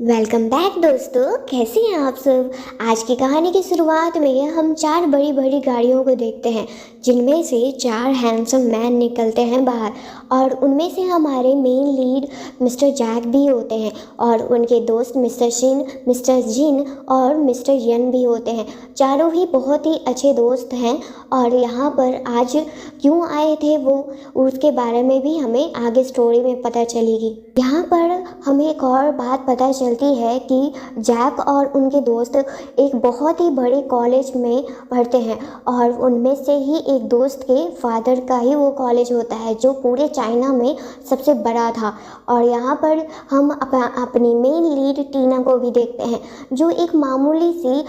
Welcome back दोस्तों, कैसे हैं आप सब। आज की कहानी की शुरुआत में हम चार बड़ी बड़ी गाड़ियों को देखते हैं, जिनमें से चार हैंडसम मैन निकलते हैं बाहर। और उनमें से हमारे मेन लीड मिस्टर जैक भी होते हैं और उनके दोस्त मिस्टर शिन, मिस्टर जिन और मिस्टर यन भी होते हैं। चारों ही बहुत ही अच्छे दोस्त हैं और यहाँ पर आज क्यों आए थे वो उसके बारे में भी हमें आगे स्टोरी में पता चलेगी। यहाँ पर हमें एक और बात पता चलती है कि जैक और उनके दोस्त एक बहुत ही बड़े कॉलेज में पढ़ते हैं और उनमें से ही एक दोस्त के फादर का ही वो कॉलेज होता है जो पूरे चाइना में सबसे बड़ा था। और यहाँ पर हम अपनी मेन लीड टीना को भी देखते हैं, जो एक मामूली सी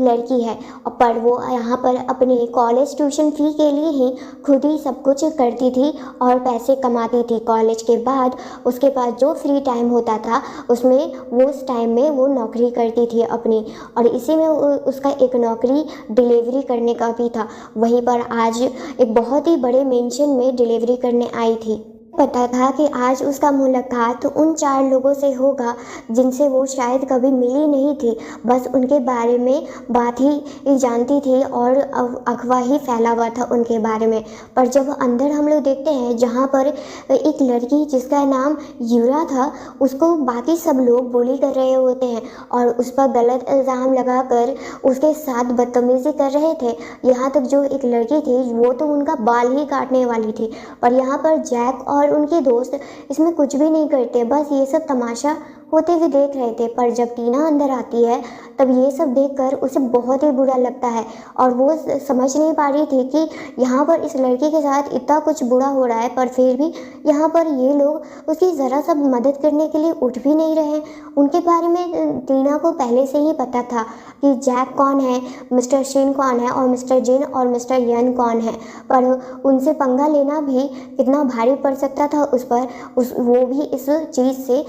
लड़की है, पर वो यहाँ पर अपने कॉलेज ट्यूशन फ़ी के लिए ही खुद ही सब कुछ करती थी और पैसे कमाती थी। कॉलेज के बाद उसके पास जो फ्री टाइम होता था उसमें वो उस टाइम में वो नौकरी करती थी अपनी, और इसी में उसका एक नौकरी डिलीवरी करने का भी था। वहीं पर आज एक बहुत ही बड़े मेंशन में डिलीवरी करने आई थी। पता था कि आज उसका मुलाकात उन चार लोगों से होगा जिनसे वो शायद कभी मिली नहीं थी, बस उनके बारे में बात ही जानती थी और अफवाह ही फैला हुआ था उनके बारे में। पर जब अंदर हम लोग देखते हैं जहाँ पर एक लड़की जिसका नाम यूरा था, उसको बाकी सब लोग बुली कर रहे होते हैं और उस पर गलत इल्ज़ाम लगाकर उसके साथ बदतमीज़ी कर रहे थे। यहाँ तक जो एक लड़की थी वो तो उनका बाल ही काटने वाली थी। पर यहाँ पर जैक और उनके दोस्त इसमें कुछ भी नहीं करते, बस ये सब तमाशा होते हुए देख रहे थे। पर जब टीना अंदर आती है तब ये सब देखकर उसे बहुत ही बुरा लगता है और वो समझ नहीं पा रही थी कि यहाँ पर इस लड़की के साथ इतना कुछ बुरा हो रहा है, पर फिर भी यहाँ पर ये लोग उसकी ज़रा सा मदद करने के लिए उठ भी नहीं रहे। उनके बारे में टीना को पहले से ही पता था कि जैक कौन है, मिस्टर शिन कौन है और मिस्टर जिन और मिस्टर यन कौन है, पर उनसे पंगा लेना भी कितना भारी पड़ सकता था उस पर। वो भी इस चीज़ से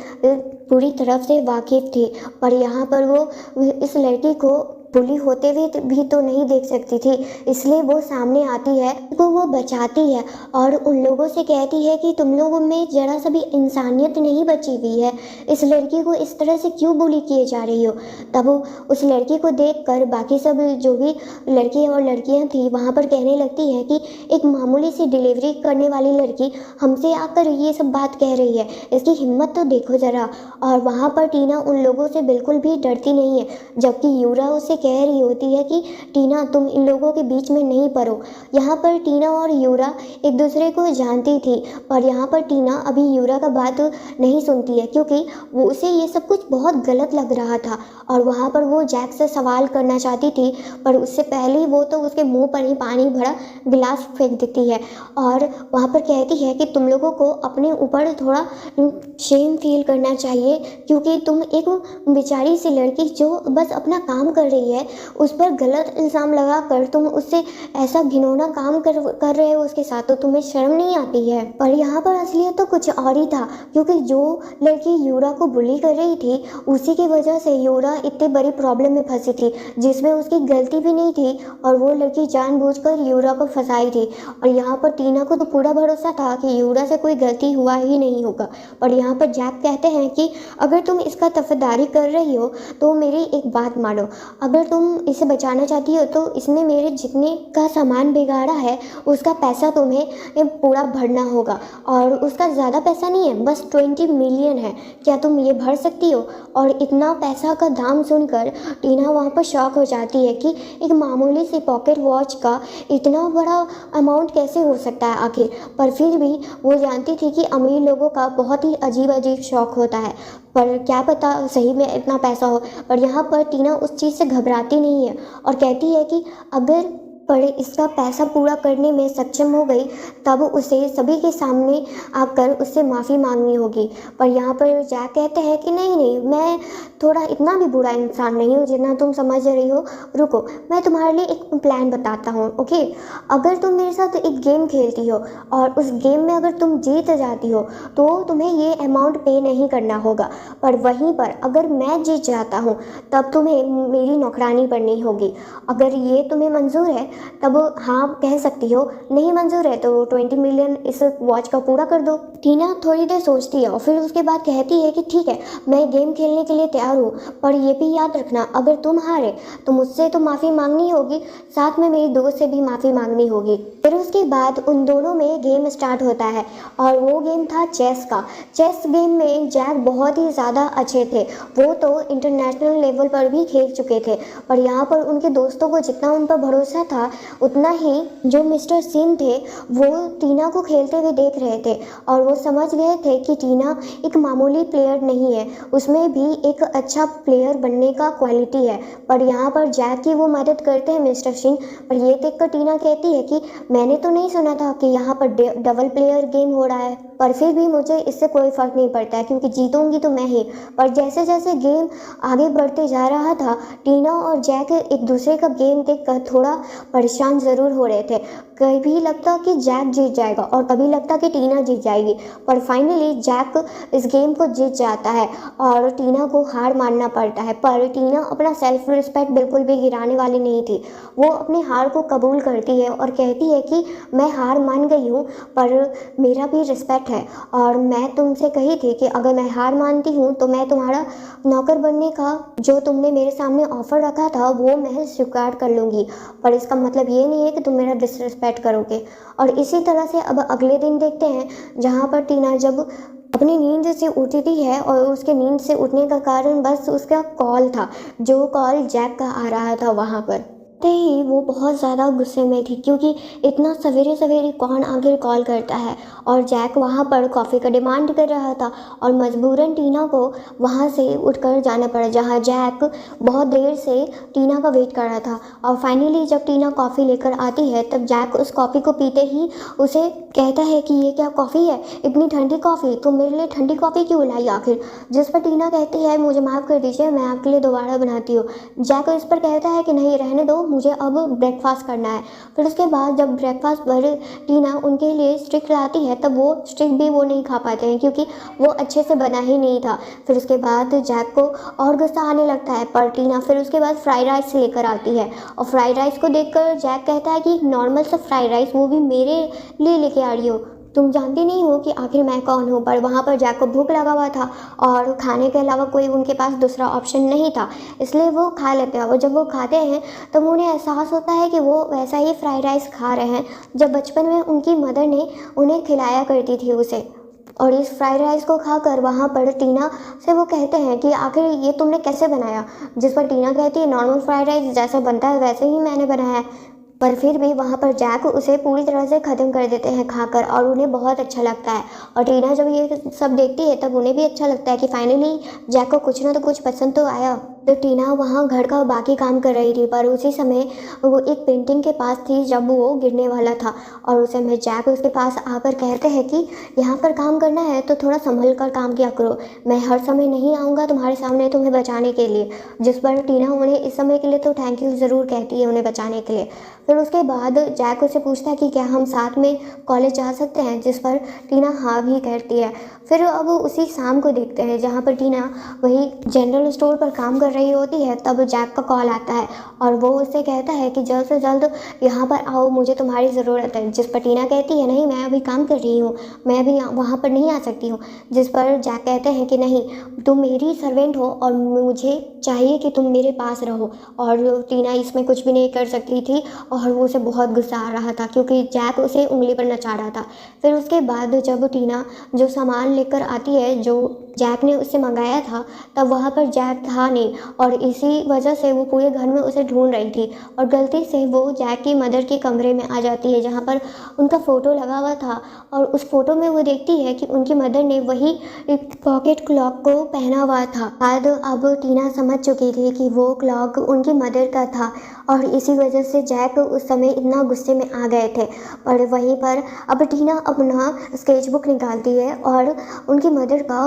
पूरी तरफ से वाकिफ़ थी। पर यहाँ पर वो इस लड़की को बुली होते हुए भी तो नहीं देख सकती थी, इसलिए वो सामने आती है, वो बचाती है और उन लोगों से कहती है कि तुम लोगों में ज़रा सा भी इंसानियत नहीं बची हुई है, इस लड़की को इस तरह से क्यों बुली किए जा रही हो। तब उस लड़की को देखकर बाकी सब जो भी लड़के और लड़कियां थी वहाँ पर कहने लगती हैं कि एक मामूली सी डिलीवरी करने वाली लड़की हमसे आकर ये सब बात कह रही है, इसकी हिम्मत तो देखो ज़रा। और वहाँ पर टीना उन लोगों से बिल्कुल भी डरती नहीं है, जबकि यूरा उसे कह रही होती है कि टीना तुम इन लोगों के बीच में नहीं पड़ो। यहाँ पर टीना और यूरा एक दूसरे को जानती थी, पर यहाँ पर टीना अभी यूरा का बात नहीं सुनती है क्योंकि वो उसे ये सब कुछ बहुत गलत लग रहा था और वहाँ पर वो जैक से सवाल करना चाहती थी, पर उससे पहले वो तो उसके मुंह पर ही पानी भरा गिलास फेंक देती है और वहाँ पर कहती है कि तुम लोगों को अपने ऊपर थोड़ा शेम फील करना चाहिए, क्योंकि तुम एक बेचारी सी लड़की जो बस अपना काम कर रही है उस पर गलत इल्ज़ाम लगा कर तुम उससे ऐसा घिनौना काम कर रहे हो उसके साथ, तो तुम्हें शर्म नहीं आती है। पर यहाँ पर असलियत तो कुछ और ही था, क्योंकि जो लड़की यूरा को बुली कर रही थी उसी की वजह से यूरा इतनी बड़ी प्रॉब्लम में फंसी थी जिसमें उसकी गलती भी नहीं थी और वो लड़की जानबूझकर यूरा को फंसाई थी। और यहाँ पर टीना को तो पूरा भरोसा था कि यूरा से कोई गलती हुआ ही नहीं होगा। पर यहाँ पर जैक कहते हैं कि अगर तुम इसका तफदारी कर रही हो तो मेरी एक बात मानो, अगर तुम इसे बचाना चाहती हो तो इसने मेरे जितने का सामान बिगाड़ा है उसका पैसा तुम्हें पूरा भरना होगा, और उसका ज़्यादा पैसा नहीं है, बस 20 मिलियन है। क्या तुम ये भर सकती हो। और इतना पैसा का दाम सुनकर टीना वहाँ पर शॉक हो जाती है कि एक मामूली सी पॉकेट वॉच का इतना बड़ा अमाउंट कैसे हो सकता है आखिर। पर फिर भी वो जानती थी कि अमीर लोगों का बहुत ही अजीब अजीब शौक़ होता है, पर क्या पता सही में इतना पैसा हो। पर यहाँ पर टीना उस चीज़ से घबराती नहीं है और कहती है कि अगर पर इसका पैसा पूरा करने में सक्षम हो गई तब उसे सभी के सामने आकर उससे माफ़ी मांगनी होगी। पर यहाँ पर जैक कहते हैं कि नहीं नहीं, मैं थोड़ा इतना भी बुरा इंसान नहीं हूँ जितना तुम समझ रही हो। रुको, मैं तुम्हारे लिए एक प्लान बताता हूँ, ओके। अगर तुम मेरे साथ एक गेम खेलती हो और उस गेम में अगर तुम जीत जाती हो तो तुम्हें ये अमाउंट पे नहीं करना होगा, पर वहीं पर अगर मैं जीत जाता हूँ तब तुम्हें मेरी नौकरानी बननी होगी। अगर ये तुम्हें मंजूर है तब हाँ कह सकती हो, नहीं मंजूर है तो 20 मिलियन इस वॉच का पूरा कर दो। टीना थोड़ी देर सोचती है और फिर उसके बाद कहती है कि ठीक है, मैं गेम खेलने के लिए तैयार हूँ, पर ये भी याद रखना अगर तुम हारे तो मुझसे तो माफ़ी मांगनी होगी, साथ में मेरी दोस्त से भी माफ़ी मांगनी होगी। फिर उसके बाद उन दोनों में गेम स्टार्ट होता है और वो गेम था चेस का। चेस गेम में जैक बहुत ही ज़्यादा अच्छे थे, वो तो इंटरनेशनल लेवल पर भी खेल चुके थे, पर यहाँ पर उनके दोस्तों को जितना उन पर भरोसा था उतना ही जो मिस्टर सिन थे वो टीना को खेलते हुए देख रहे थे और वो समझ गए थे कि टीना एक मामूली प्लेयर नहीं है, उसमें भी एक अच्छा प्लेयर बनने का क्वालिटी है। पर यहाँ पर जैक की वो मदद करते हैं मिस्टर सिंह, पर ये देखकर टीना कहती है कि मैंने तो नहीं सुना था कि यहाँ पर डबल प्लेयर गेम हो रहा है, पर फिर भी मुझे इससे कोई फ़र्क नहीं पड़ता है क्योंकि जीतूंगी तो मैं ही। पर जैसे जैसे गेम आगे बढ़ते जा रहा था टीना और जैक एक दूसरे का गेम देखकर थोड़ा परेशान ज़रूर हो रहे थे। कभी लगता कि जैक जीत जाएगा और कभी लगता कि टीना जीत जाएगी, पर फाइनली जैक इस गेम को जीत जाता है और टीना को हार मानना पड़ता है। पर टीना अपना सेल्फ रिस्पेक्ट बिल्कुल भी गिराने वाली नहीं थी, वो अपनी हार को कबूल करती है और कहती है कि मैं हार मान गई हूँ पर मेरा भी रिस्पेक्ट है और मैं तुमसे कही थी कि अगर मैं हार मानती हूँ तो मैं तुम्हारा नौकर बनने का जो तुमने मेरे सामने ऑफ़र रखा था वो मैं स्वीकार कर लूँगी, पर इसका मतलब ये नहीं है कि तुम मेरा डिसरिस्पेक्ट करोगे। और इसी तरह से अब अगले दिन देखते हैं जहाँ पर टीना जब अपनी नींद से उठती है और उसके नींद से उठने का कारण बस उसका कॉल था, जो कॉल जैक का आ रहा था। वहाँ पर ते ही वो बहुत ज़्यादा गुस्से में थी क्योंकि इतना सवेरे सवेरे कौन आखिर कॉल करता है, और जैक वहाँ पर कॉफ़ी का डिमांड कर रहा था और मजबूरन टीना को वहाँ से उठकर जाना पड़ा जहाँ जैक बहुत देर से टीना का वेट कर रहा था। और फाइनली जब टीना कॉफ़ी लेकर आती है तब जैक उस कॉफ़ी को पीते ही उसे कहता है कि ये क्या कॉफ़ी है, इतनी ठंडी कॉफ़ी, तुम मेरे लिए ठंडी कॉफ़ी क्यों लाई आखिर। जिस पर टीना कहती है मुझे माफ़ कर दीजिए, मैं आपके लिए दोबारा बनाती हूँ। जैक इस पर कहता है कि नहीं रहने दो, मुझे अब ब्रेकफास्ट करना है। फिर उसके बाद जब ब्रेकफास्ट पर टीना उनके लिए स्टिक लाती है तब वो स्टिक भी वो नहीं खा पाते हैं क्योंकि वो अच्छे से बना ही नहीं था। फिर उसके बाद जैक को और गुस्सा आने लगता है, पर टीना फिर उसके बाद फ्राइड राइस लेकर आती है और फ्राइड राइस को देखकर जैक कहता है कि नॉर्मल सा फ्राइड राइस, वो भी मेरे लिए लेके आ रही हो, तुम जानती नहीं हो कि आखिर मैं कौन हूँ। पर वहाँ पर जैक को भूख लगा हुआ था और खाने के अलावा कोई उनके पास दूसरा ऑप्शन नहीं था, इसलिए वो खा लेते हैं। और जब वो खाते हैं तब उन्हें एहसास होता है कि वो वैसा ही फ्राइड राइस खा रहे हैं जब बचपन में उनकी मदर ने उन्हें खिलाया करती थी उसे। और इस फ्राइड राइस को खाकर वहाँ पर टीना से वो कहते हैं कि आखिर ये तुमने कैसे बनाया, जिस पर टीना कहती है नॉर्मल फ्राइड राइस जैसा बनता है वैसे ही मैंने बनाया है। पर फिर भी वहाँ पर जैक उसे पूरी तरह से ख़त्म कर देते हैं खाकर और उन्हें बहुत अच्छा लगता है। और टीना जब ये सब देखती है तब उन्हें भी अच्छा लगता है कि फाइनली जैक को कुछ ना तो कुछ पसंद तो आया। तो टीना वहाँ घर का बाकी काम कर रही थी, पर उसी समय वो एक पेंटिंग के पास थी जब वो गिरने वाला था और उस समय जैक उसके पास आकर कहते हैं कि यहाँ पर काम करना है तो थोड़ा संभल कर काम किया करो, मैं हर समय नहीं आऊँगा तुम्हारे सामने तुम्हें बचाने के लिए। जिस पर टीना उन्हें इस समय के लिए तो थैंक यू ज़रूर कहती है उन्हें बचाने के लिए। फिर उसके बाद जैक उससे पूछता है कि क्या हम साथ में कॉलेज जा सकते हैं, जिस पर टीना हाँ भी कहती है। फिर अब उसी शाम को देखते हैं जहाँ पर टीना वही जनरल स्टोर पर काम कर रही होती है, तब जैक का कॉल आता है और वो उससे कहता है कि जल्द से जल्द यहाँ पर आओ, मुझे तुम्हारी ज़रूरत है। जिस पर टीना कहती है नहीं, मैं अभी काम कर रही हूँ, मैं अभी वहाँ पर नहीं आ सकती हूँ। जिस पर जैक कहते हैं कि नहीं, तुम मेरी सर्वेंट हो और मुझे चाहिए कि तुम मेरे पास रहो। और टीना इसमें कुछ भी नहीं कर सकती थी और वो उसे बहुत गुस्सा आ रहा था क्योंकि जैक उसे उंगली पर नचा रहा था। फिर उसके बाद जब टीना जो सामान लेकर आती है जो जैक ने उससे मंगाया था तब वहाँ पर जैक था नहीं और इसी वजह से वो पूरे घर में उसे ढूंढ रही थी और गलती से वो जैक की मदर के कमरे में आ जाती है जहाँ पर उनका फ़ोटो लगा हुआ था। और उस फोटो में वो देखती है कि उनकी मदर ने वही एक पॉकेट क्लॉक को पहना हुआ था। बाद अब टीना समझ चुकी थी कि वो क्लॉक उनकी मदर का था और इसी वजह से जैक उस समय इतना गुस्से में आ गए थे। और वहीं पर अब टीना अपना स्केचबुक निकालती है और उनकी मदर का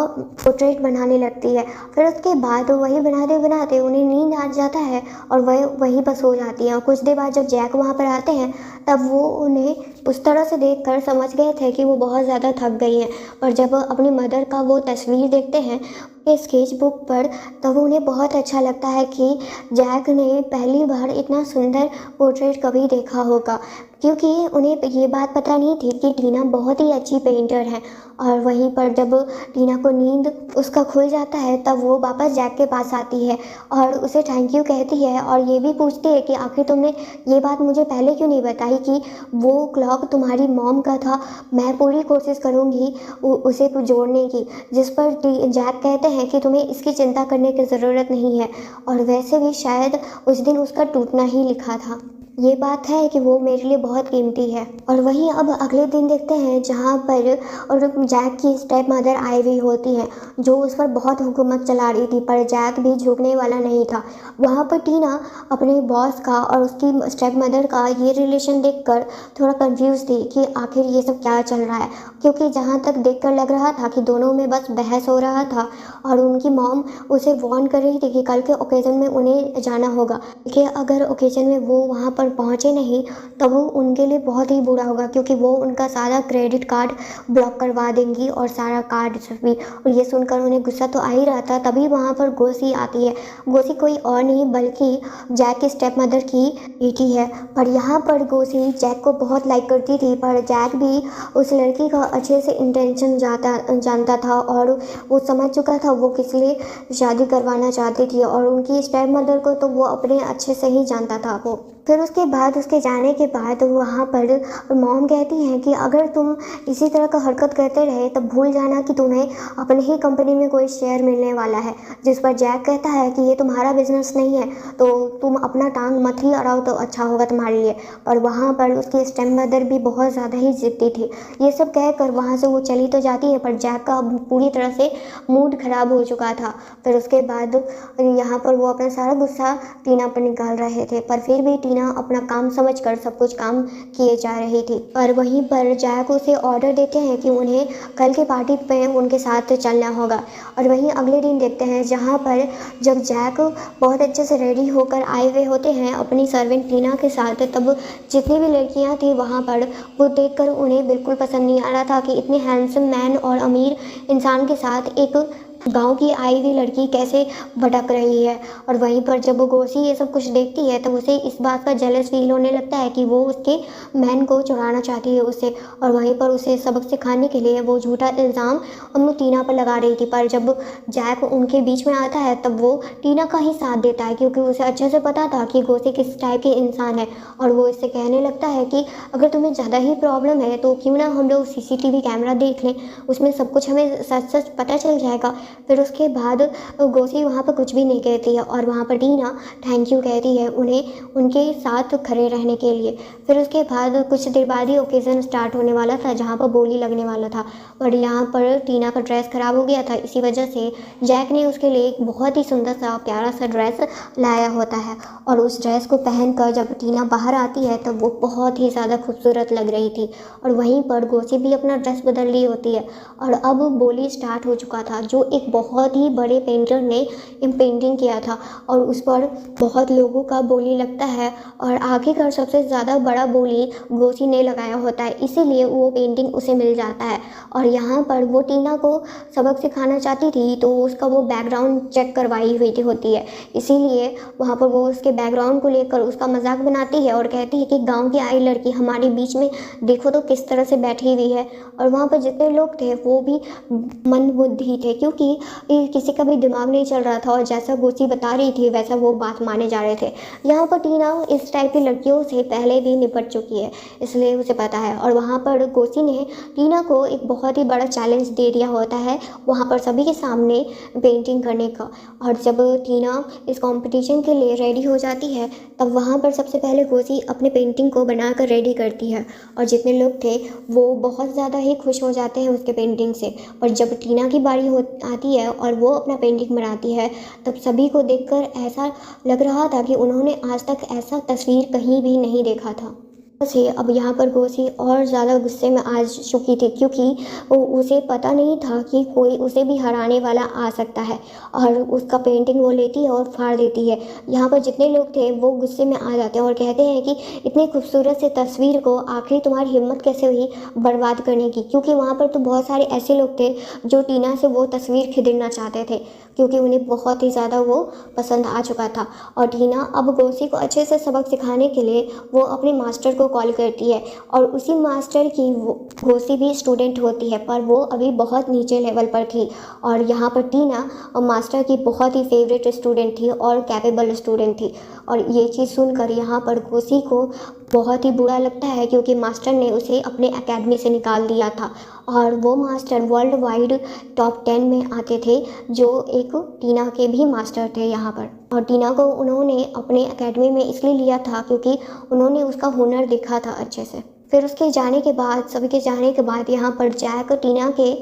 पोर्ट्रेट बनाने लगती है। फिर उसके बाद वही बनाते बनाते उन्हें नींद आ जाता है और वह वहीं पर सो जाती हैं। और कुछ देर बाद जब जैक वहाँ पर आते हैं तब वो उन्हें उस तरह से देखकर समझ गए थे कि वो बहुत ज़्यादा थक गई हैं। और जब अपनी मदर का वो तस्वीर देखते हैं के स्केच बुक पर, तब उन्हें बहुत अच्छा लगता है कि जैक ने पहली बार इतना सुंदर पोर्ट्रेट कभी देखा होगा, क्योंकि उन्हें ये बात पता नहीं थी कि टीना बहुत ही अच्छी पेंटर है। और वहीं पर जब टीना को नींद उसका खुल जाता है तब वो वापस जैक के पास आती है और उसे थैंक यू कहती है और ये भी पूछती है कि आखिर तुमने ये बात मुझे पहले क्यों नहीं बताई कि वो क्लॉक तुम्हारी मॉम का था। मैं पूरी कोशिश करूँगी उसे जोड़ने की। जिस पर जैक कहते हैं कि तुम्हें इसकी चिंता करने की ज़रूरत नहीं है, और वैसे भी शायद उस दिन उसका टूटना ही लिखा था। ये बात है कि वो मेरे लिए बहुत कीमती है। और वहीं अब अगले दिन देखते हैं जहाँ पर और जैक की स्टेप मदर आई हुई होती हैं, जो उस पर बहुत हुकूमत चला रही थी, पर जैक भी झुकने वाला नहीं था। वहाँ पर टीना अपने बॉस का और उसकी स्टेप मदर का ये रिलेशन देखकर थोड़ा कंफ्यूज थी कि आखिर ये सब क्या चल रहा है, क्योंकि जहाँ तक देखकर लग रहा था कि दोनों में बस बहस हो रहा था। और उनकी मॉम उसे वार्न कर रही थी कि कल के ओकेज़न में उन्हें जाना होगा, कि अगर ओकेज़न में वो वहाँ पर पहुँचे नहीं तब वो उनके लिए बहुत ही बुरा होगा, क्योंकि वो उनका सारा क्रेडिट कार्ड ब्लॉक करवा देंगी और सारा कार्ड भी। और ये सुनकर उन्हें गुस्सा तो आ ही रहा था, तभी वहाँ पर गोसी आती है। गोसी कोई और नहीं बल्कि जैक की स्टेप मदर की बेटी है। पर यहाँ पर गोसी जैक को बहुत लाइक करती थी, पर जैक भी उस लड़की का अच्छे से इंटेंशन जानता था और वो समझ चुका था वो किस लिए शादी करवाना चाहती थी, और उनकी स्टेप मदर को तो वो अपने अच्छे से ही जानता था वो। फिर उसके बाद उसके जाने के बाद वहाँ पर मॉम कहती हैं कि अगर तुम इसी तरह का हरकत करते रहे तब भूल जाना कि तुम्हें अपनी ही कंपनी में कोई शेयर मिलने वाला है। जिस पर जैक कहता है कि ये तुम्हारा बिजनेस नहीं है, तो तुम अपना टांग मत ही अड़ाओ तो अच्छा होगा तुम्हारे लिए। और वहाँ पर उसकी स्टेप मदर भी बहुत ज़्यादा ही ज़िद्दी थी। ये सब कहकर वहाँ से वो चली तो जाती है, पर जैक का पूरी तरह से मूड ख़राब हो चुका था। फिर उसके बाद यहाँ पर वो अपना सारा गुस्सा टीना पर निकाल रहे थे, पर फिर भी टीना अपना काम समझकर सब कुछ काम किए जा रही थी। और वहीं पर जैक उसे ऑर्डर देते हैं कि उन्हें कल के पार्टी पे उनके साथ चलना होगा। और वहीं अगले दिन देखते हैं जहाँ पर जब जैक बहुत अच्छे से रेडी होकर आए हुए होते हैं अपनी सर्वेंट टीना के साथ, तब जितनी भी लड़कियाँ थी वहाँ पर वो देखकर उन्हें बिल्कुल पसंद नहीं आ रहा था कि इतने हैंडसम मैन और अमीर इंसान के साथ एक गांव की आई हुई लड़की कैसे भटक रही है। और वहीं पर जब वो गोसी ये सब कुछ देखती है तब उसे इस बात का जेलस फील होने लगता है कि वो उसके मैन को चुराना चाहती है उससे। और वहीं पर उसे सबक सिखाने के लिए वो झूठा इल्ज़ाम उन टीना पर लगा रही थी, पर जब जैक उनके बीच में आता है तब वो टीना का ही साथ देता है, क्योंकि उसे अच्छे से पता था कि गोसी किस टाइप के इंसान है। और वो इससे कहने लगता है कि अगर तुम्हें ज़्यादा ही प्रॉब्लम है तो क्यों ना हम लोग CCTV कैमरा देख लें, उसमें सब कुछ हमें सच सच पता चल जाएगा। फिर उसके बाद गोसी वहाँ पर कुछ भी नहीं कहती है और वहाँ पर टीना थैंक यू कहती है उन्हें उनके साथ खड़े रहने के लिए। फिर उसके बाद कुछ देर बाद ही ओकेज़न स्टार्ट होने वाला था जहाँ पर बोली लगने वाला था, और यहाँ पर टीना का ड्रेस ख़राब हो गया था। इसी वजह से जैक ने उसके लिए एक बहुत ही सुंदर सा प्यारा सा ड्रेस लाया होता है, और उस ड्रेस को पहनकर जब टीना बाहर आती है तब वो बहुत ही ज़्यादा खूबसूरत लग रही थी। और वहीं पर गोसी भी अपना ड्रेस बदल ली होती है और अब बोली स्टार्ट हो चुका था, जो एक बहुत ही बड़े पेंटर ने पेंटिंग किया था और उस पर बहुत लोगों का बोली लगता है, और आखिरकार सबसे ज़्यादा बड़ा बोली गोसी ने लगाया होता है, इसीलिए वो पेंटिंग उसे मिल जाता है। और यहाँ पर वो टीना को सबक सिखाना चाहती थी तो उसका वो बैकग्राउंड चेक करवाई हुई होती है, इसीलिए वहाँ पर वो उसके बैकग्राउंड को लेकर उसका मजाक बनाती है और कहती है कि गाँव की आई लड़की हमारे बीच में देखो तो किस तरह से बैठी हुई है। और वहाँ पर जितने लोग थे वो भी मंदबुद्धि थे, क्योंकि किसी का भी दिमाग नहीं चल रहा था और जैसा गोसी बता रही थी वैसा वो बात माने जा रहे थे। यहाँ पर टीना इस टाइप की लड़कियों से पहले भी निपट चुकी है, इसलिए उसे पता है। और वहाँ पर गोसी ने टीना को एक बहुत ही बड़ा चैलेंज दे दिया होता है वहाँ पर सभी के सामने पेंटिंग करने का। और जब टीना इस कंपटीशन के लिए रेडी हो जाती है तब वहाँ पर सबसे पहले गोसी अपने पेंटिंग को बनाकर रेडी करती है, और जितने लोग थे वो बहुत ज़्यादा ही खुश हो जाते हैं उसके पेंटिंग से। और जब टीना की बारी आती आती है और वो अपना पेंटिंग बनाती है, तब सभी को देखकर ऐसा लग रहा था कि उन्होंने आज तक ऐसा तस्वीर कहीं भी नहीं देखा था। से अब यहाँ पर गोसी और ज़्यादा गुस्से में आ चुकी थी, क्योंकि उसे पता नहीं था कि कोई उसे भी हराने वाला आ सकता है, और उसका पेंटिंग वो लेती है और फाड़ देती है। यहाँ पर जितने लोग थे वो गुस्से में आ जाते हैं और कहते हैं कि इतनी खूबसूरत से तस्वीर को आखिर तुम्हारी हिम्मत कैसे हुई बर्बाद करने की, क्योंकि वहाँ पर तो बहुत सारे ऐसे लोग थे जो टीना से वो तस्वीर खरीदना चाहते थे, क्योंकि उन्हें बहुत ही ज़्यादा वो पसंद आ चुका था। और टीना अब गोसी को अच्छे से सबक सिखाने के लिए वो अपने मास्टर को कॉल करती है, और उसी मास्टर की वो गोसी भी स्टूडेंट होती है, पर वो अभी बहुत नीचे लेवल पर थी। और यहाँ पर टीना मास्टर की बहुत ही फेवरेट स्टूडेंट थी और कैपेबल स्टूडेंट थी। और ये चीज़ सुनकर यहाँ पर गोसी को बहुत ही बुरा लगता है, क्योंकि मास्टर ने उसे अपने एकेडमी से निकाल दिया था, और वो मास्टर वर्ल्ड वाइड टॉप 10 में आते थे, जो एक टीना के भी मास्टर थे यहाँ पर। और टीना को उन्होंने अपने एकेडमी में इसलिए लिया था क्योंकि उन्होंने उसका हुनर देखा था अच्छे से। फिर उसके जाने के बाद, सभी के जाने के बाद, यहाँ पर जैक टीना के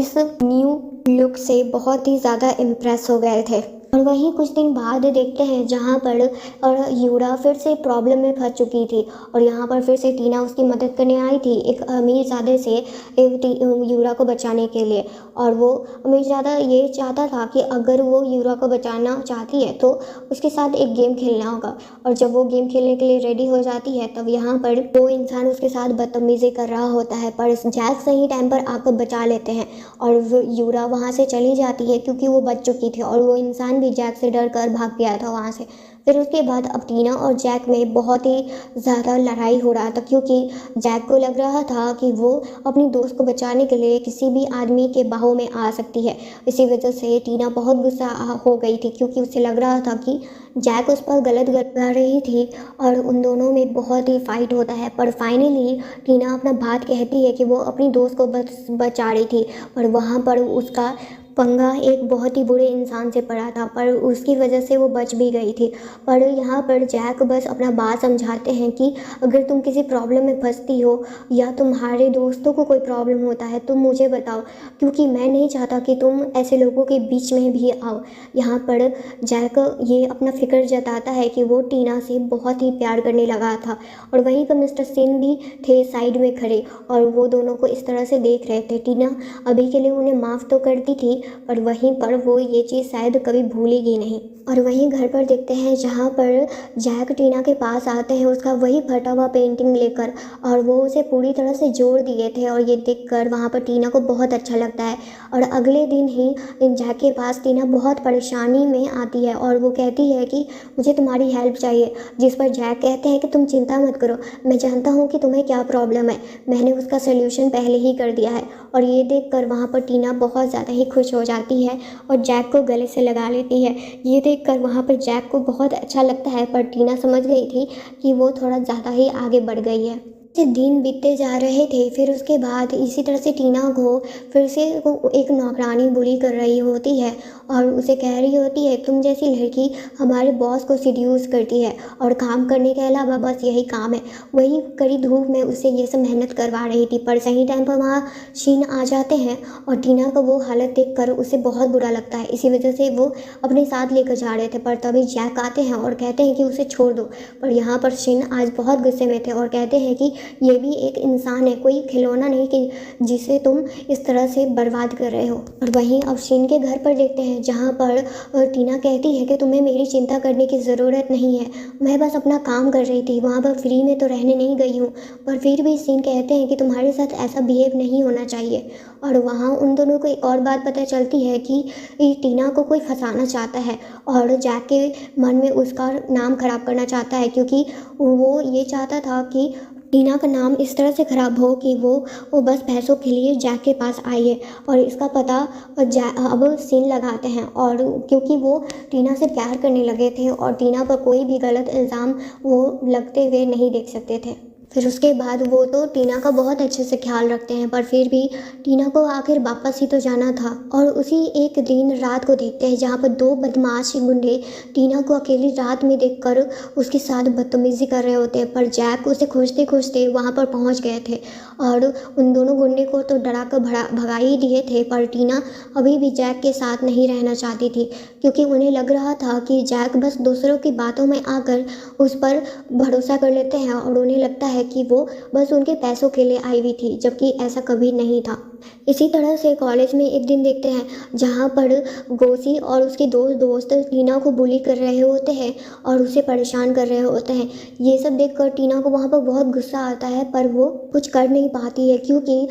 इस न्यू लुक से बहुत ही ज़्यादा इम्प्रेस हो गए थे। और वहीं कुछ दिन बाद देखते हैं जहाँ पर यूरा फिर से प्रॉब्लम में फंस चुकी थी, और यहाँ पर फिर से टीना उसकी मदद करने आई थी एक अमीरज़ादे से यूरा को बचाने के लिए। और वो अमीरज़ादा ये चाहता था कि अगर वो यूरा को बचाना चाहती है तो उसके साथ एक गेम खेलना होगा, और जब वो गेम खेलने के लिए रेडी हो जाती है तब यहाँ पर वो इंसान उसके साथ बदतमीज़ी कर रहा होता है, पर जैक सही टाइम पर आकर बचा लेते हैं, और वो यूरा वहाँ से चली जाती है क्योंकि वो बच चुकी थी, और वो इंसान भी जैक से डर कर भाग गया था वहाँ से। फिर उसके बाद अब टीना और जैक में बहुत ही ज़्यादा लड़ाई हो रहा था, क्योंकि जैक को लग रहा था कि वो अपनी दोस्त को बचाने के लिए किसी भी आदमी के बाहों में आ सकती है। इसी वजह से टीना बहुत गुस्सा हो गई थी, क्योंकि उसे लग रहा था कि जैक उस पर गलत कर रही थी, और उन दोनों में बहुत ही फाइट होता है। पर फाइनली टीना अपना बात कहती है कि वो अपनी दोस्त को बस बचा रही थी, पर वहाँ पर उसका पंगा एक बहुत ही बुरे इंसान से पड़ा था, पर उसकी वजह से वो बच भी गई थी। पर यहाँ पर जैक बस अपना बात समझाते हैं कि अगर तुम किसी प्रॉब्लम में फंसती हो या तुम्हारे दोस्तों को कोई प्रॉब्लम होता है तो मुझे बताओ, क्योंकि मैं नहीं चाहता कि तुम ऐसे लोगों के बीच में भी आओ। यहाँ पर जैक ये अपना फिक्र जताता है कि वो टीना से बहुत ही प्यार करने लगा था, और वहीं पर मिस्टर सिंह भी थे साइड में खड़े, और वो दोनों को इस तरह से देख रहे थे। टीना अभी के लिए उन्हें माफ़ तो करती थी, पर वहीं पर वो ये चीज़ शायद कभी भूलेगी नहीं। और वहीं घर पर देखते हैं जहाँ पर जैक टीना के पास आते हैं उसका वही फटा हुआ पेंटिंग लेकर, और वो उसे पूरी तरह से जोड़ दिए थे, और ये देखकर वहाँ पर टीना को बहुत अच्छा लगता है। और अगले दिन ही जैक के पास टीना बहुत परेशानी में आती है, और वो कहती है कि मुझे तुम्हारी हेल्प चाहिए, जिस पर जैक कहते हैं कि तुम चिंता मत करो, मैं जानता हूँ कि तुम्हें क्या प्रॉब्लम है, मैंने उसका सल्यूशन पहले ही कर दिया है। और ये देखकर वहाँ पर टीना बहुत ज़्यादा ही खुश हो जाती है और जैक को गले से लगा लेती है। ये देखकर वहाँ पर जैक को बहुत अच्छा लगता है, पर टीना समझ गई थी कि वो थोड़ा ज़्यादा ही आगे बढ़ गई है। दिन बीतते जा रहे थे। फिर उसके बाद इसी तरह से टीना को फिर से एक नौकरानी बुली कर रही होती है, और उसे कह रही होती है तुम जैसी लड़की हमारे बॉस को सीड्यूस करती है, और काम करने के अलावा बस यही काम है। वही कड़ी धूप में उसे ये सब मेहनत करवा रही थी, पर सही टाइम पर वहाँ शीन आ जाते हैं, और टीना का वो हालत देख कर उसे बहुत बुरा लगता है। इसी वजह से वो अपने साथ लेकर जा रहे थे, पर तभी जैक आते हैं और कहते हैं कि उसे छोड़ दो। पर यहाँ पर शीन आज बहुत गुस्से में थे और कहते हैं कि ये भी एक इंसान है, कोई खिलौना नहीं कि जिसे तुम इस तरह से बर्बाद कर रहे हो। और वहीं अब शीन के घर पर देखते हैं जहाँ पर टीना कहती है कि तुम्हें मेरी चिंता करने की ज़रूरत नहीं है, मैं बस अपना काम कर रही थी, वहाँ पर फ्री में तो रहने नहीं गई हूँ। पर फिर भी शीन कहते हैं कि तुम्हारे साथ ऐसा बिहेव नहीं होना चाहिए। और वहाँ उन दोनों को एक और बात पता चलती है कि टीना को कोई फंसाना चाहता है, और जैक के मन में उसका नाम खराब करना चाहता है, क्योंकि वो ये चाहता था कि टीना का नाम इस तरह से ख़राब हो कि वो बस पैसों के लिए जैक के पास आई है। और इसका पता अब सीन लगाते हैं, और क्योंकि वो टीना से प्यार करने लगे थे और टीना पर कोई भी गलत इल्ज़ाम वो लगते हुए नहीं देख सकते थे। फिर उसके बाद वो तो टीना का बहुत अच्छे से ख्याल रखते हैं, पर फिर भी टीना को आखिर वापस ही तो जाना था। और उसी एक दिन रात को देखते हैं जहाँ पर दो बदमाश गुंडे टीना को अकेली रात में देखकर उसके साथ बदतमीजी कर रहे होते हैं, पर जैक उसे खोजते खोजते वहाँ पर पहुँच गए थे और उन दोनों गुंडे को तो डरा कर भगा ही दिए थे। पर टीना अभी भी जैक के साथ नहीं रहना चाहती थी, क्योंकि उन्हें लग रहा था कि जैक बस दूसरों की बातों में आकर उस पर भरोसा कर लेते हैं और उन्हें लगता है कि वो बस उनके पैसों के लिए आई हुई थी, जबकि ऐसा कभी नहीं था। इसी तरह से कॉलेज में एक दिन देखते हैं जहाँ पर गोसी और उसके दोस्त टीना को बुली कर रहे होते हैं और उसे परेशान कर रहे होते हैं। ये सब देखकर टीना को वहाँ पर बहुत गुस्सा आता है, पर वो कुछ कर नहीं पाती है, क्योंकि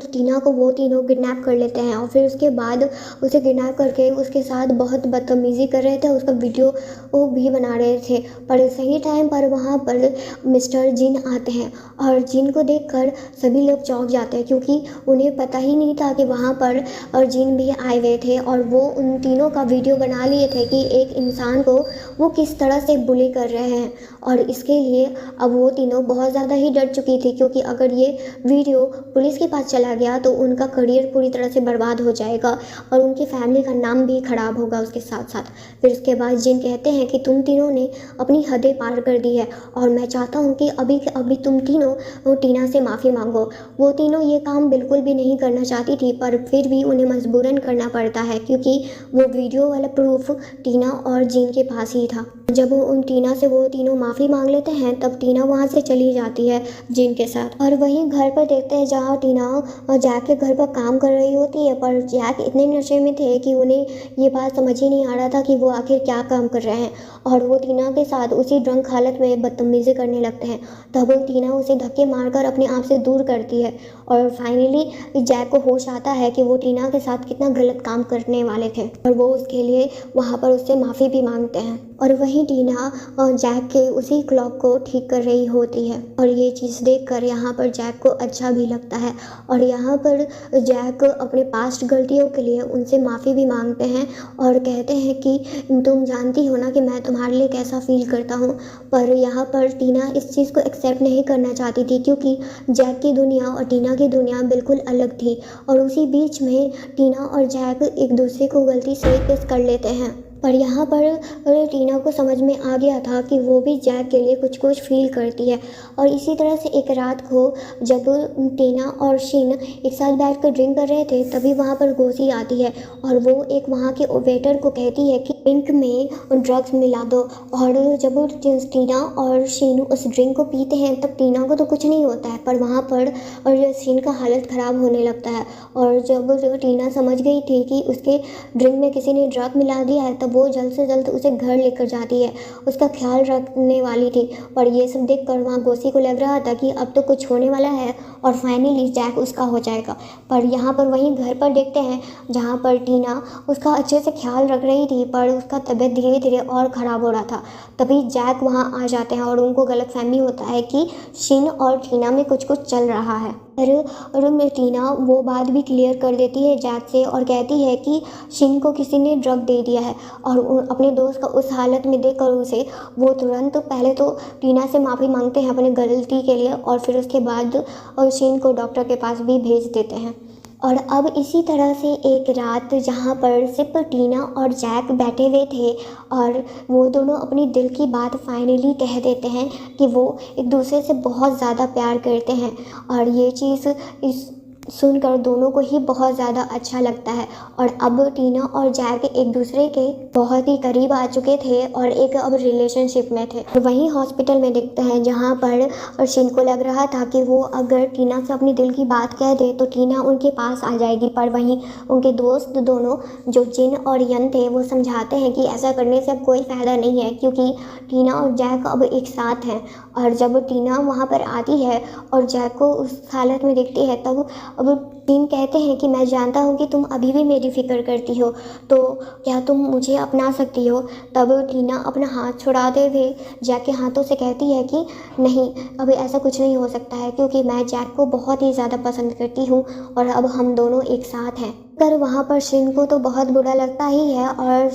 टीना को वो तीनों किडनैप कर लेते हैं और फिर उसके बाद उसे किडनैप करके उसके साथ बहुत बदतमीज़ी कर रहे थे, उसका वीडियो वो भी बना रहे थे। पर सही टाइम पर वहाँ पर मिस्टर जिन आते हैं और जिन को देखकर सभी लोग चौंक जाते हैं, क्योंकि उन्हें पता ही नहीं था कि वहाँ पर जिन भी आए हुए थे और वो उन तीनों का वीडियो बना लिए थे कि एक इंसान को वो किस तरह से बुली कर रहे हैं। और इसके लिए अब वो तीनों बहुत ज़्यादा ही डर चुकी थी, क्योंकि अगर ये वीडियो पुलिस के पास चला गया तो उनका करियर पूरी तरह से बर्बाद हो जाएगा और उनकी फैमिली का नाम भी ख़राब होगा उसके साथ साथ। फिर उसके बाद जिन कहते हैं कि तुम तीनों ने अपनी हदें पार कर दी है और मैं चाहता हूँ कि अभी के अभी तुम तीनों टीना से माफ़ी मांगो। वो तीनों ये काम बिल्कुल भी नहीं करना चाहती थी, पर फिर भी उन्हें मजबूरन करना पड़ता है, क्योंकि वो वीडियो वाला प्रूफ टीना और जिन के पास ही था। जब उन टीना से वो तीनों माफ़ी मांग लेते हैं तब टीना वहाँ से चली जाती है जिन के साथ। और वहीं घर पर देखते हैं जहाँ टीना जैक के घर पर काम कर रही होती है, पर जैक इतने नशे में थे कि उन्हें ये बात समझ ही नहीं आ रहा था कि वो आखिर क्या काम कर रहे हैं और वो टीना के साथ उसी ड्रंक हालत में बदतमीज़ी करने लगते हैं। तब टीना उसे धक्के मारकर अपने आप से दूर करती है और फाइनली जैक को होश आता है कि वो टीना के साथ कितना गलत काम करने वाले थे और वो उसके लिए वहाँ पर उससे माफ़ी भी मांगते हैं। और वहीं टीना जैक के उसी क्लॉक को ठीक कर रही होती है और ये चीज़ देखकर यहाँ पर जैक को अच्छा भी लगता है और यहाँ पर जैक अपने पास्ट गलतियों के लिए उनसे माफ़ी भी मांगते हैं और कहते हैं कि तुम जानती हो ना कि मैं तुम्हारे लिए कैसा फील करता हूँ। पर यहाँ पर टीना इस चीज़ को एक्सेप्ट नहीं करना चाहती थी, क्योंकि जैक की दुनिया और टीना की दुनिया बिल्कुल अलग थी और उसी बीच में टीना और जैक एक दूसरे को गलती से किस कर लेते हैं। पर यहाँ पर टीना को समझ में आ गया था कि वो भी जैक के लिए कुछ कुछ फील करती है। और इसी तरह से एक रात को जब टीना और शिन एक साथ बैठकर ड्रिंक कर रहे थे, तभी वहाँ पर गोसी आती है और वो एक वहाँ के वेटर को कहती है कि ड्रिंक में ड्रग्स मिला दो। और जब टीना और शिन उस ड्रिंक को पीते हैं तब टीना को तो कुछ नहीं होता है, पर वहाँ पर और शिन का हालत ख़राब होने लगता है। और जब टीना समझ गई थी कि उसके ड्रिंक में किसी ने ड्रग मिला दिया है, तब वो जल्द से जल्द उसे घर लेकर जाती है, उसका ख्याल रखने वाली थी। पर ये सब देखकर वहाँ गोसी को लग रहा था कि अब तो कुछ होने वाला है और फाइनली जैक उसका हो जाएगा। पर यहाँ पर वहीं घर पर देखते हैं जहाँ पर टीना उसका अच्छे से ख्याल रख रही थी, पर उसका तबीयत धीरे धीरे और ख़राब हो रहा था। तभी जैक वहाँ आ जाते हैं और उनको गलतफहमी होता है कि शिन और टीना में कुछ कुछ चल रहा है। और टीना वो बात भी क्लियर कर देती है जैक से और कहती है कि शिन को किसी ने ड्रग दे दिया है और अपने दोस्त को उस हालत में देखकर उसे वो तुरंत पहले तो टीना से माफ़ी मांगते हैं अपनी गलती के लिए और फिर उसके बाद शिन को डॉक्टर के पास भी भेज देते हैं। और अब इसी तरह से एक रात जहाँ पर सिर्फ टीना और जैक बैठे हुए थे और वो दोनों अपनी दिल की बात फाइनली कह देते हैं कि वो एक दूसरे से बहुत ज़्यादा प्यार करते हैं। और ये चीज़ सुनकर दोनों को ही बहुत ज़्यादा अच्छा लगता है और अब टीना और जैक एक दूसरे के बहुत ही करीब आ चुके थे और एक अब रिलेशनशिप में थे। वहीं हॉस्पिटल में देखते हैं जहाँ पर शिन को लग रहा था कि वो अगर टीना से अपनी दिल की बात कह दे तो टीना उनके पास आ जाएगी, पर वहीं उनके दोस्त दोनों जो जिन और यन थे वो समझाते हैं कि ऐसा करने से अब कोई फ़ायदा नहीं है, क्योंकि टीना और जैक अब एक साथ हैं। और जब टीना वहाँ पर आती है और जैक को उस हालत में देखती है तब अब जिन कहते हैं कि मैं जानता हूँ कि तुम अभी भी मेरी फ़िक्र करती हो, तो क्या तुम मुझे अपना सकती हो। तब टीना अपना हाथ छुड़ाते हुए जैक के हाथों से कहती है कि नहीं, अब ऐसा कुछ नहीं हो सकता है, क्योंकि मैं जैक को बहुत ही ज़्यादा पसंद करती हूँ और अब हम दोनों एक साथ हैं। पर वहाँ पर शिन को तो बहुत बुरा लगता ही है और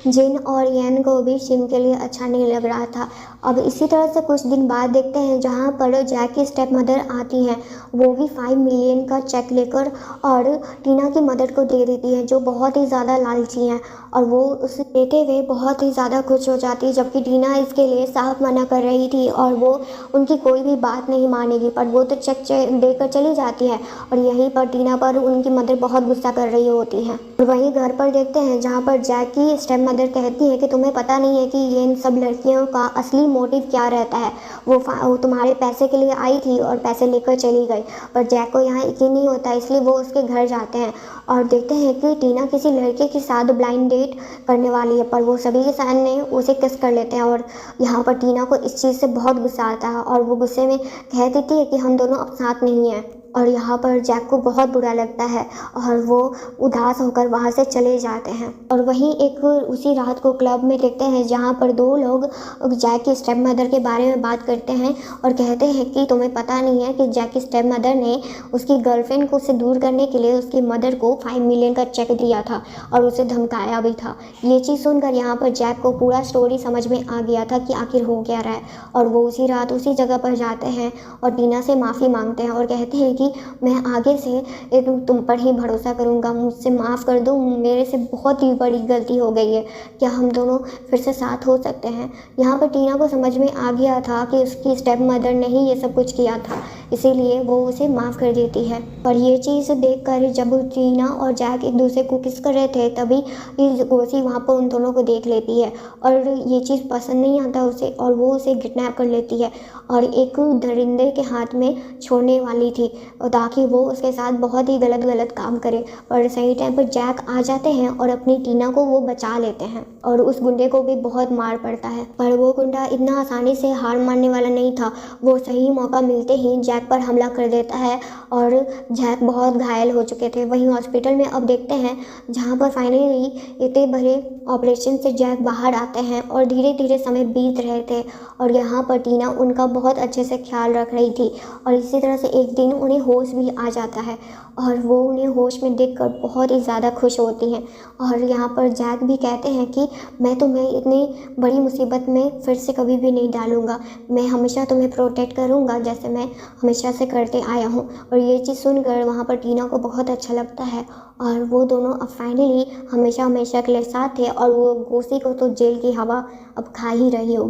जिन और येन को भी शिन के लिए अच्छा नहीं लग रहा था। अब इसी तरह से कुछ दिन बाद देखते हैं जहाँ पर जैक की स्टेप मदर आती हैं, वो भी 5 मिलियन का चेक लेकर और टीना की मदर को दे देती है, जो बहुत ही ज़्यादा लालची हैं और वो उसे देते हुए बहुत ही ज़्यादा खुश हो जाती है, जबकि टीना इसके लिए साफ मना कर रही थी और वो उनकी कोई भी बात नहीं मानेगी, पर वो तो चेक देकर चली जाती है और यहीं पर टीना पर उनकी मदर बहुत गुस्सा कर रही होती है। और वहीं घर पर देखते हैं जहाँ पर जैक की स्टेप मदर कहती है कि तुम्हें पता नहीं है कि ये इन सब लड़कियों का असली मोटिव क्या रहता है। वो तुम्हारे पैसे के लिए आई थी और पैसे लेकर चली गई, पर जैक को यहाँ यकीन नहीं होता, इसलिए वो उसके घर जाते हैं और देखते हैं कि टीना किसी लड़के के साथ ब्लाइंड डेट करने वाली है, पर वो सभी के सामने उसे किस कर लेते हैं और यहाँ पर टीना को इस चीज़ से बहुत गुस्सा आता है और वो गुस्से में कह देती है कि हम दोनों अब साथ नहीं हैं। और यहाँ पर जैक को बहुत बुरा लगता है और वो उदास होकर वहाँ से चले जाते हैं। और वहीं एक उसी रात को क्लब में देखते हैं जहाँ पर दो लोग जैक की स्टेप मदर के बारे में बात करते हैं और कहते हैं कि तुम्हें पता नहीं है कि जैक की स्टेप मदर ने उसकी गर्लफ्रेंड को उससे दूर करने के लिए उसकी मदर को 5 मिलियन का चेक दिया था और उसे धमकाया भी था। ये चीज़ सुनकर यहाँ पर जैक को पूरा स्टोरी समझ में आ गया था कि आखिर हो क्या रहा है और वो उसी रात उसी जगह पर जाते हैं और टीना से माफ़ी मांगते हैं और कहते हैं कि मैं आगे से तुम पर ही भरोसा करूँगा, मुझसे माफ़ कर दो, मेरे से बहुत ही बड़ी गलती हो गई है, क्या हम दोनों फिर से साथ हो सकते हैं। यहाँ पर टीना को समझ में आ गया था कि उसकी स्टेप मदर ने ही ये सब कुछ किया था, इसीलिए वो उसे माफ़ कर देती है। पर ये चीज़ देखकर जब टीना और जैक एक दूसरे को किस कर रहे थे, तभी गोसी वहाँ पर उन दोनों को देख लेती है और ये चीज़ पसंद नहीं आता उसे और वो उसे किडनैप कर लेती है और एक दरिंदे के हाथ में छोड़ने वाली थी ताकि वो उसके साथ बहुत ही गलत काम करे। और सही टाइम पर जैक आ जाते हैं और अपनी टीना को वो बचा लेते हैं और उस गुंडे को भी बहुत मार पड़ता है, पर वो गुंडा इतना आसानी से हार मानने वाला नहीं था। वो सही मौका मिलते ही जैक पर हमला कर देता है और जैक बहुत घायल हो चुके थे। वहीं हॉस्पिटल में अब देखते हैं जहाँ पर फाइनली इतने बड़े ऑपरेशन से जैक बाहर आते हैं और धीरे धीरे समय बीत रहे थे और यहाँ पर टीना उनका बहुत अच्छे से ख्याल रख रही थी और इसी तरह से एक दिन उन्हें होश भी आ जाता है और वो उन्हें होश में देखकर बहुत ही ज़्यादा खुश होती हैं। और यहाँ पर जैक भी कहते हैं कि मैं तुम्हें इतनी बड़ी मुसीबत में फिर से कभी भी नहीं डालूँगा, मैं हमेशा तुम्हें प्रोटेक्ट करूँगा जैसे मैं हमेशा से करते आया हूँ। और ये चीज़ सुनकर वहाँ पर टीना को बहुत अच्छा लगता है और वो दोनों अब फाइनली हमेशा हमेशा के लिए साथ थे और वो गोसी को तो जेल की हवा अब खा ही रही होगी।